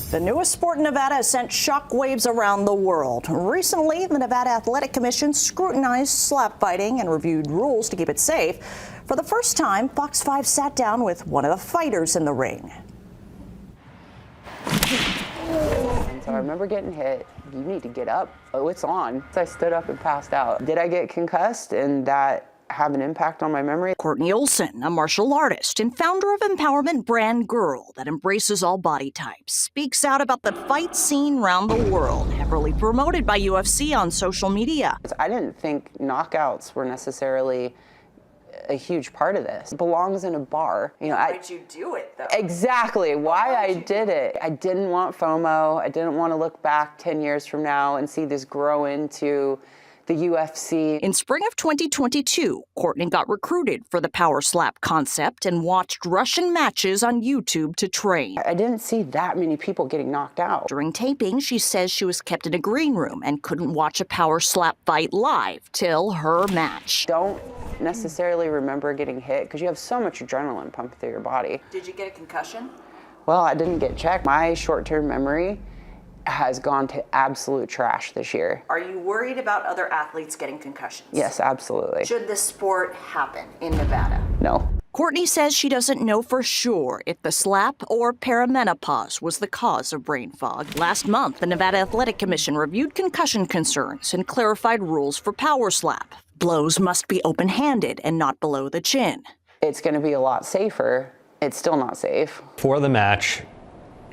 The newest sport in Nevada has sent shockwaves around the world. Recently, the Nevada Athletic Commission scrutinized slap fighting and reviewed rules to keep it safe. For the first time, FOX5 sat down with one of the fighters in the ring. And so I remember getting hit. You need to get up. Oh, it's on. So I stood up and passed out. Did I get concussed and that have an impact on my memory? Courtney Olson, a martial artist and founder of empowerment brand Girl that embraces all body types, speaks out about the fight scene around the world, heavily promoted by UFC on social media. I didn't think knockouts were necessarily a huge part of this. It belongs in a bar. You know, why did you do it, though? Exactly. Why I did it. I didn't want FOMO. I didn't want to look back 10 years from now and see this grow into the UFC. In spring of 2022, Courtney got recruited for the power slap concept and watched Russian matches on YouTube to train. I didn't see that many people getting knocked out. During taping, she says she was kept in a green room and couldn't watch a power slap fight live till her match. Don't necessarily remember getting hit because you have so much adrenaline pumping through your body. Did you get a concussion? Well, I didn't get checked. My short-term memory has gone to absolute trash this year. Are you worried about other athletes getting concussions? Yes, absolutely. Should this sport happen in Nevada? No. Courtney says she doesn't know for sure if the slap or perimenopause was the cause of brain fog. Last month, the Nevada Athletic Commission reviewed concussion concerns and clarified rules for power slap. Blows must be open-handed and not below the chin. It's going to be a lot safer. It's still not safe. For the match,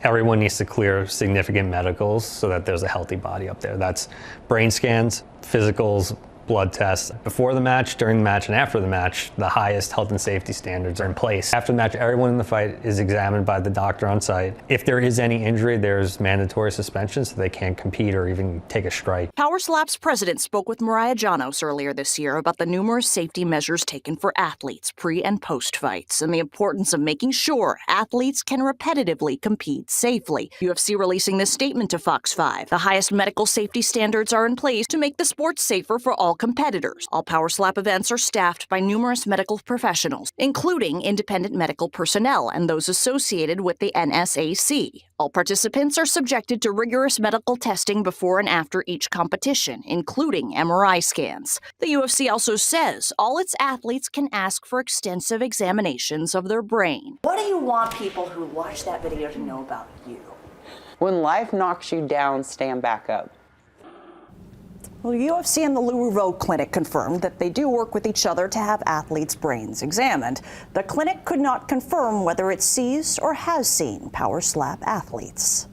everyone needs to clear significant medicals so that there's a healthy body up there. That's brain scans, physicals, blood tests. Before the match, during the match, and after the match, the highest health and safety standards are in place. After the match, everyone in the fight is examined by the doctor on site. If there is any injury, there's mandatory suspension so they can't compete or even take a strike. Power Slap's president spoke with Mariah Janos earlier this year about the numerous safety measures taken for athletes pre and post fights and the importance of making sure athletes can repetitively compete safely. UFC releasing this statement to FOX5. The highest medical safety standards are in place to make the sport safer for all competitors. All Power Slap events are staffed by numerous medical professionals, including independent medical personnel and those associated with the NSAC. All participants are subjected to rigorous medical testing before and after each competition, including MRI scans. The UFC also says all its athletes can ask for extensive examinations of their brain. What do you want people who watch that video to know about you? When life knocks you down, stand back up. Well, UFC and the Lou Rowe Clinic confirmed that they do work with each other to have athletes' brains examined. The clinic could not confirm whether it sees or has seen power slap athletes.